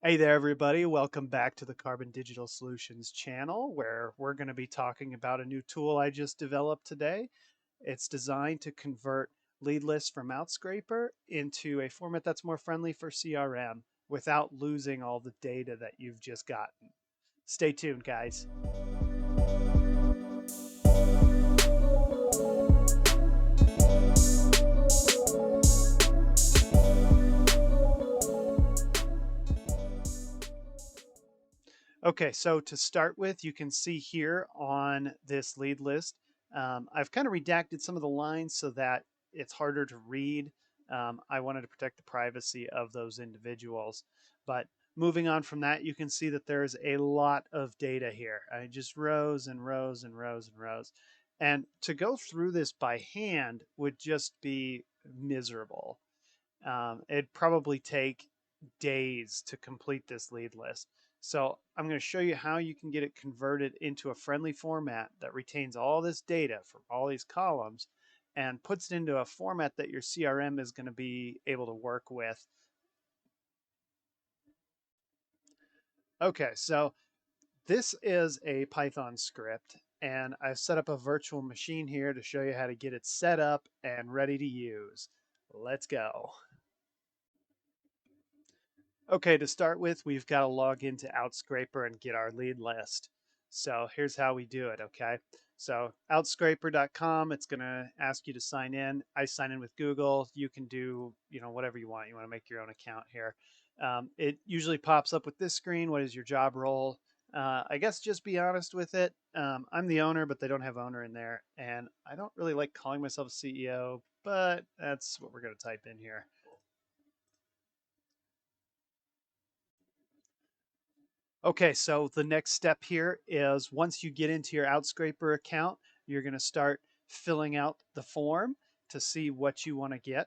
Hey there, everybody. Welcome back to the Carbon Digital Solutions channel, where we're going to be talking about a new tool I just developed today. It's designed to convert lead lists from Outscraper into a format that's more friendly for CRM without losing all the data that you've just gotten. Stay tuned, guys. Okay, so to start with, you can see here on this lead list, I've kind of redacted some of the lines so that it's harder to read. I wanted to protect the privacy of those individuals. But moving on from that, you can see that there's a lot of data here. I just rows and rows and rows and rows. And to go through this by hand would just be miserable. It'd probably take days to complete this lead list. So I'm going to show you how you can get it converted into a friendly format that retains all this data from all these columns and puts it into a format that your CRM is going to be able to work with. Okay, so this is a Python script, and I've set up a virtual machine here to show you how to get it set up and ready to use. Let's go. Okay, to start with, we've got to log into Outscraper and get our lead list. So here's how we do it, okay? So outscraper.com, it's going to ask you to sign in. I sign in with Google. You can do, whatever you want. You want to make your own account here. It usually pops up with this screen. What is your job role? I guess just be honest with it. I'm the owner, but they don't have owner in there. And I don't really like calling myself a CEO, but that's what we're going to type in here. Okay, so the next step here is once you get into your Outscraper account, you're going to start filling out the form to see what you want to get.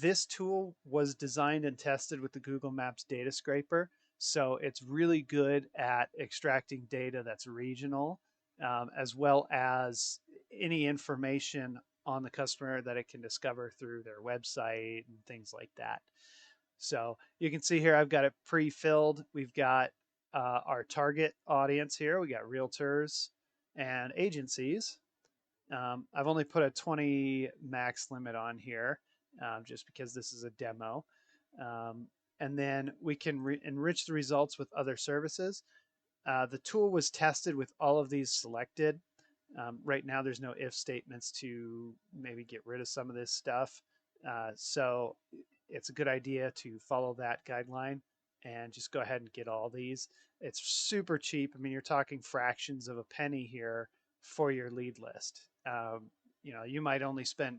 This tool was designed and tested with the Google Maps data scraper, so it's really good at extracting data that's regional, as well as any information on the customer that it can discover through their website and things like that. So you can see here, I've got it pre-filled. We've got our target audience here. We got realtors and agencies. I've only put a 20 max limit on here just because this is a demo. And then we can enrich the results with other services. The tool was tested with all of these selected. Right now, there's no if statements to maybe get rid of some of this stuff. So it's a good idea to follow that guideline and just go ahead and get all these. It's super cheap. I mean, you're talking fractions of a penny here for your lead list. You might only spend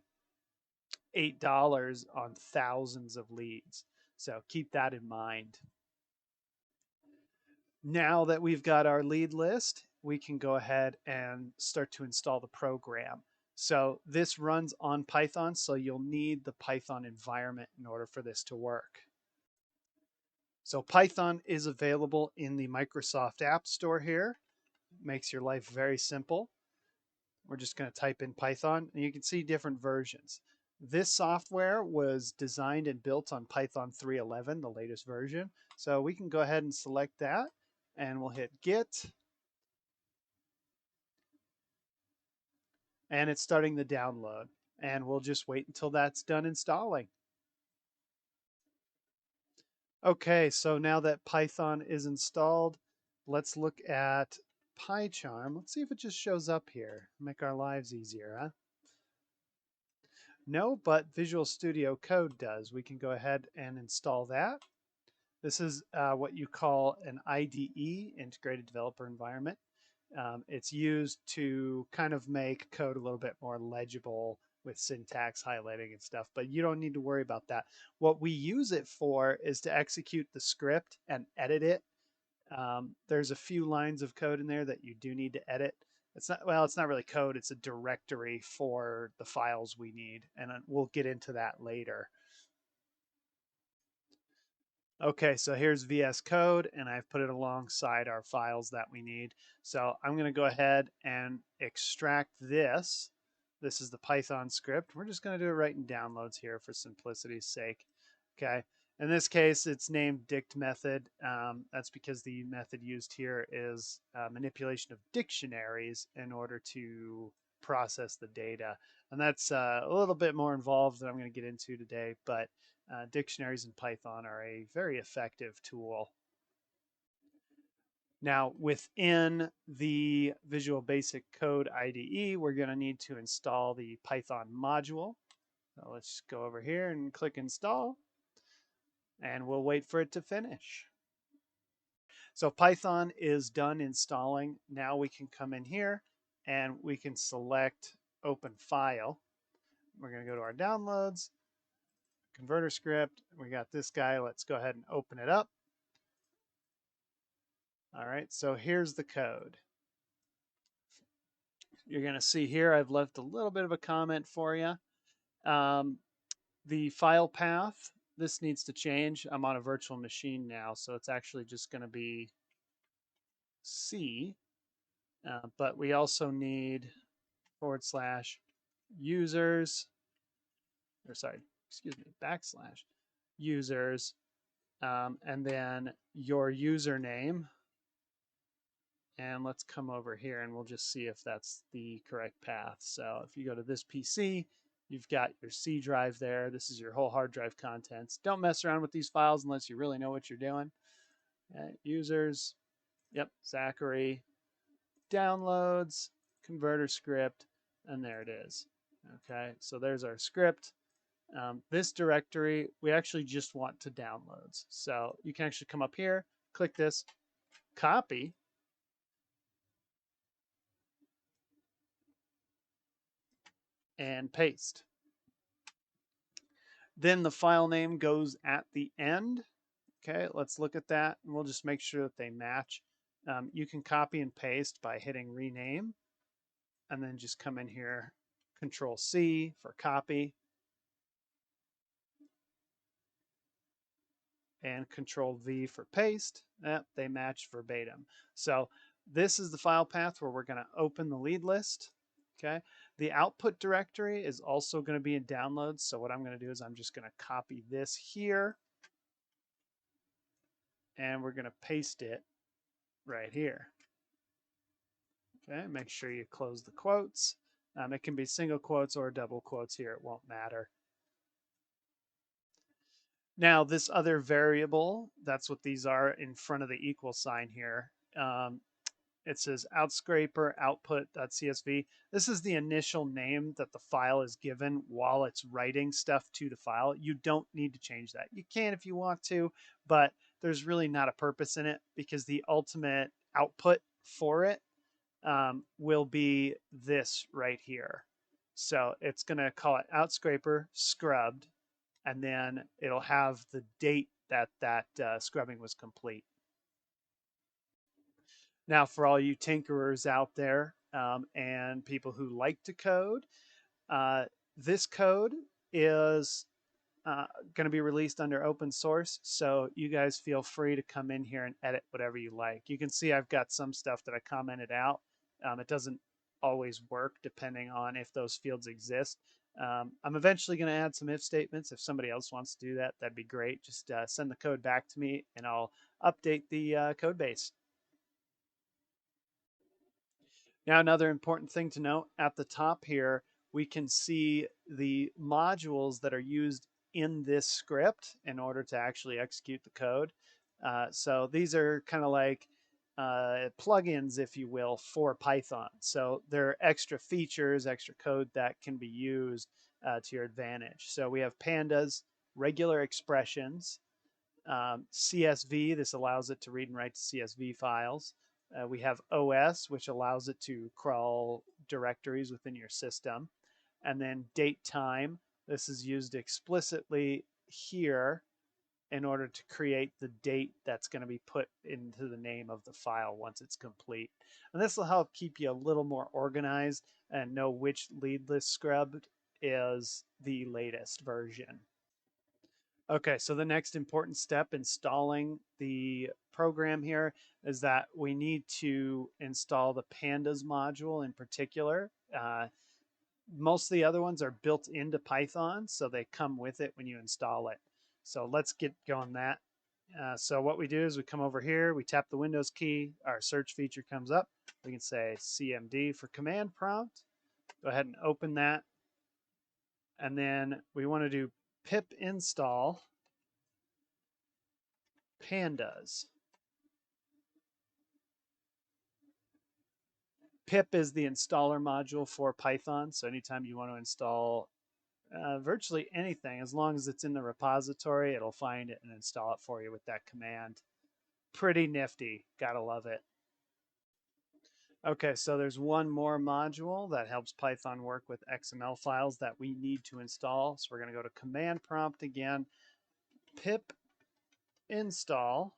$8 on thousands of leads. So keep that in mind. Now that we've got our lead list, we can go ahead and start to install the program. So this runs on Python, so you'll need the Python environment in order for this to work. So Python is available in the Microsoft App Store here. Makes your life very simple. We're just going to type in Python, and you can see different versions. This software was designed and built on Python 3.11, the latest version. So we can go ahead and select that, and we'll hit Get. And it's starting the download. And we'll just wait until that's done installing. Okay, so now that Python is installed, let's look at PyCharm. Let's see if it just shows up here. Make our lives easier, huh? No, but Visual Studio Code does. We can go ahead and install that. This is what you call an IDE, Integrated Developer Environment. It's used to kind of make code a little bit more legible with syntax highlighting and stuff, but you don't need to worry about that. What we use it for is to execute the script and edit it. There's a few lines of code in there that you do need to edit. It's not really code, it's a directory for the files we need, and we'll get into that later. Okay, so here's VS Code, and I've put it alongside our files that we need. So I'm going to go ahead and extract this. This is the Python script. We're just going to do it right in downloads here for simplicity's sake. Okay, In this case, it's named dict method. That's because the method used here is manipulation of dictionaries in order to process the data. And that's a little bit more involved than I'm going to get into today, but dictionaries in Python are a very effective tool. Now, within the Visual Basic Code IDE, we're going to need to install the Python module. So let's go over here and click install, and we'll wait for it to finish. So Python is done installing. Now we can come in here and we can select open file. We're going to go to our downloads, converter script. We got this guy. Let's go ahead and open it up. All right, so here's the code. You're going to see here I've left a little bit of a comment for you. The file path, this needs to change. I'm on a virtual machine now, so it's actually just going to be C. But we also need /users, or sorry, excuse me, /users, and then your username. And let's come over here and we'll just see if that's the correct path. So if you go to this PC, you've got your C drive there. This is your whole hard drive contents. Don't mess around with these files unless you really know what you're doing. Users, yep, Zachary, downloads, converter script, and there it is. Okay, so there's our script. This directory, we actually just want to downloads. So you can actually come up here, click this, copy, and paste. Then the file name goes at the end. Okay, let's look at that, and we'll just make sure that they match. You can copy and paste by hitting rename, and then just come in here, Control C for copy, and Control V for paste. They match verbatim. So this is the file path where we're going to open the lead list. Okay. The output directory is also going to be in downloads. So what I'm going to do is I'm just going to copy this here, and we're going to paste it right here. Okay. Make sure you close the quotes. It can be single quotes or double quotes here. It won't matter. Now, this other variable, that's what these are in front of the equal sign here. It says outscraper output.csv. This is the initial name that the file is given while it's writing stuff to the file. You don't need to change that. You can if you want to, but there's really not a purpose in it because the ultimate output for it will be this right here. So it's going to call it outscraper scrubbed, and then it'll have the date that scrubbing was complete. Now, for all you tinkerers out there and people who like to code, this code is going to be released under open source. So you guys feel free to come in here and edit whatever you like. You can see I've got some stuff that I commented out. It doesn't always work depending on if those fields exist. I'm eventually going to add some if statements. If somebody else wants to do that, that'd be great. Just send the code back to me and I'll update the code base. Now, another important thing to note at the top here, we can see the modules that are used in this script in order to actually execute the code. So these are kind of like plugins, if you will, for Python. So there are extra features, extra code that can be used to your advantage. So we have pandas, regular expressions, CSV. This allows it to read and write to CSV files. We have OS, which allows it to crawl directories within your system. And then date time. This is used explicitly here in order to create the date that's going to be put into the name of the file once it's complete. And this will help keep you a little more organized and know which lead list scrubbed is the latest version. Okay, so the next important step installing the program here is that we need to install the pandas module in particular. Most of the other ones are built into Python, so they come with it when you install it. So let's get going that. So what we do is we come over here, we tap the Windows key, our search feature comes up. We can say CMD for command prompt. Go ahead and open that. And then we want to do pip install pandas. Pip is the installer module for Python. So anytime you want to install virtually anything, as long as it's in the repository, it'll find it and install it for you with that command. Pretty nifty. Gotta love it. Okay, so there's one more module that helps Python work with XML files that we need to install. So we're going to go to command prompt again, pip install,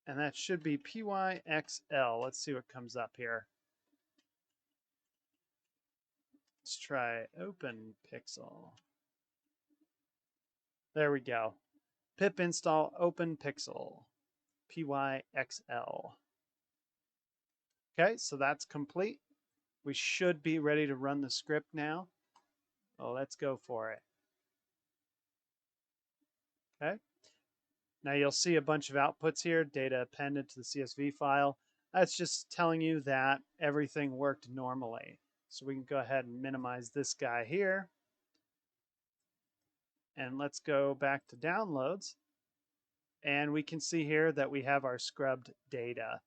and that should be pyxl. Let's see what comes up here. Let's try open pixel. There we go. Pip install open pixel, pyxl. Okay, so that's complete. We should be ready to run the script now. Oh, let's go for it. Okay. Now you'll see a bunch of outputs here, data appended to the CSV file. That's just telling you that everything worked normally. So we can go ahead and minimize this guy here. And let's go back to downloads. And we can see here that we have our scrubbed data.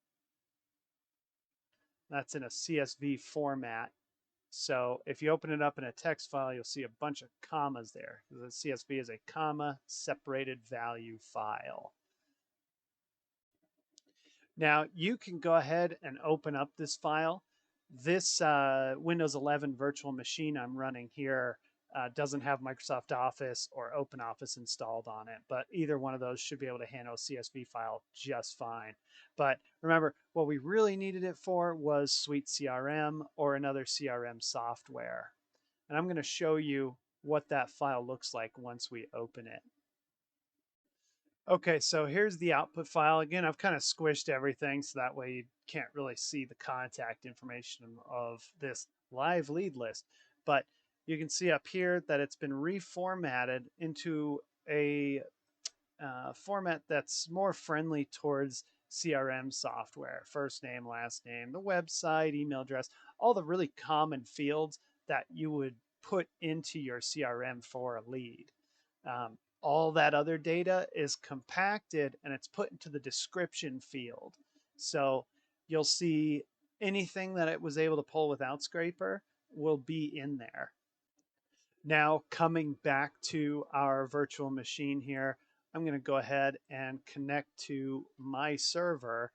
That's in a CSV format. So if you open it up in a text file, you'll see a bunch of commas there. The CSV is a comma separated value file. Now you can go ahead and open up this file. This Windows 11 virtual machine I'm running here doesn't have Microsoft Office or OpenOffice installed on it, but either one of those should be able to handle a CSV file just fine. But remember, what we really needed it for was Suite CRM or another CRM software. And I'm going to show you what that file looks like once we open it. Okay, so here's the output file. Again, I've kind of squished everything so that way you can't really see the contact information of this live lead list. But you can see up here that it's been reformatted into a format that's more friendly towards CRM software. First name, last name, the website, email address, all the really common fields that you would put into your CRM for a lead. All that other data is compacted and it's put into the description field. So you'll see anything that it was able to pull with Outscraper will be in there. Now coming back to our virtual machine here, I'm going to go ahead and connect to my server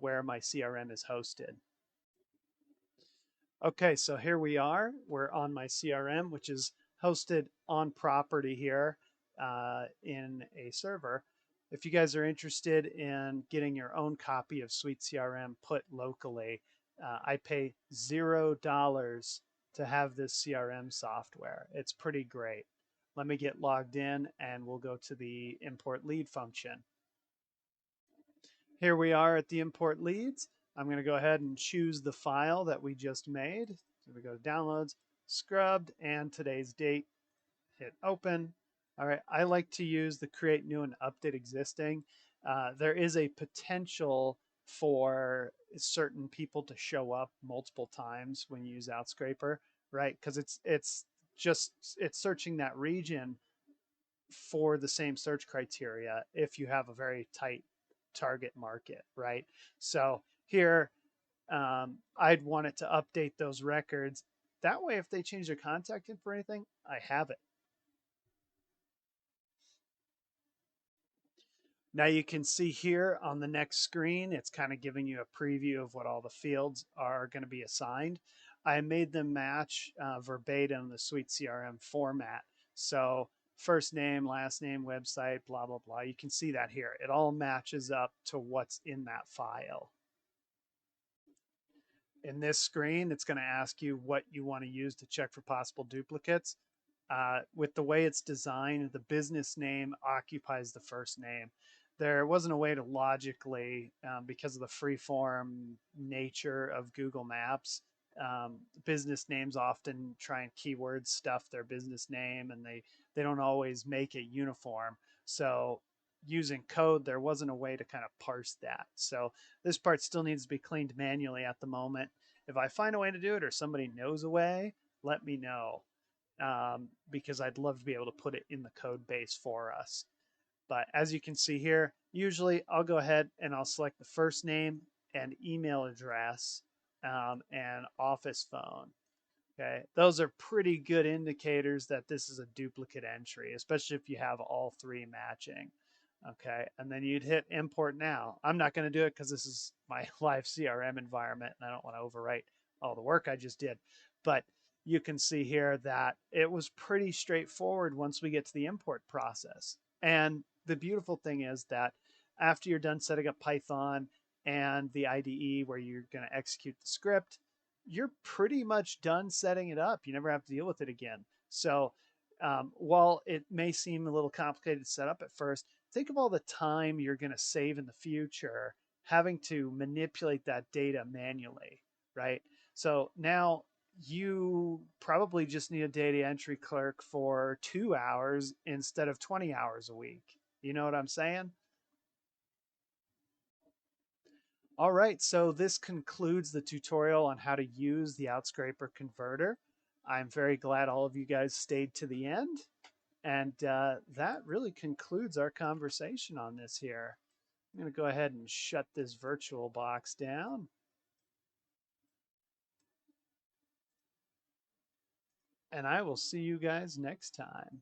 where my CRM is hosted. Okay, so here we are. We're on my CRM, which is hosted on property here in a server. If you guys are interested in getting your own copy of Suite CRM put locally, I pay $0 to have this CRM software. It's pretty great. Let me get logged in and we'll go to the import lead function. Here we are at the import leads. I'm going to go ahead and choose the file that we just made. So we go to downloads, scrubbed, and today's date. Hit open. All right, I like to use the create new and update existing. There is a potential for certain people to show up multiple times when you use Outscraper, right? Because it's searching that region for the same search criteria if you have a very tight target market, right? So here, I'd want it to update those records. That way, if they change their contact info or anything, I have it. Now you can see here on the next screen, it's kind of giving you a preview of what all the fields are going to be assigned. I made them match verbatim the Suite CRM format. So first name, last name, website, blah, blah, blah. You can see that here. It all matches up to what's in that file. In this screen, it's going to ask you what you want to use to check for possible duplicates. With the way it's designed, the business name occupies the first name. There wasn't a way to logically, because of the freeform nature of Google Maps, business names often try and keyword stuff their business name, and they they don't always make it uniform. So using code, there wasn't a way to kind of parse that. So this part still needs to be cleaned manually at the moment. If I find a way to do it or somebody knows a way, let me know, because I'd love to be able to put it in the code base for us. But as you can see here, usually I'll go ahead and I'll select the first name and email address, and office phone. Okay, those are pretty good indicators that this is a duplicate entry, especially if you have all three matching. Okay, and then you'd hit import now. I'm not going to do it because this is my live CRM environment and I don't want to overwrite all the work I just did. But you can see here that it was pretty straightforward once we get to the import process. And the beautiful thing is that after you're done setting up Python and the IDE where you're going to execute the script, you're pretty much done setting it up. You never have to deal with it again. So while it may seem a little complicated to set up at first, think of all the time you're going to save in the future having to manipulate that data manually, right? So now you probably just need a data entry clerk for 2 hours instead of 20 hours a week. You know what I'm saying? All right, so this concludes the tutorial on how to use the Outscraper converter. I'm very glad all of you guys stayed to the end. And that really concludes our conversation on this here. I'm going to go ahead and shut this virtual box down. And I will see you guys next time.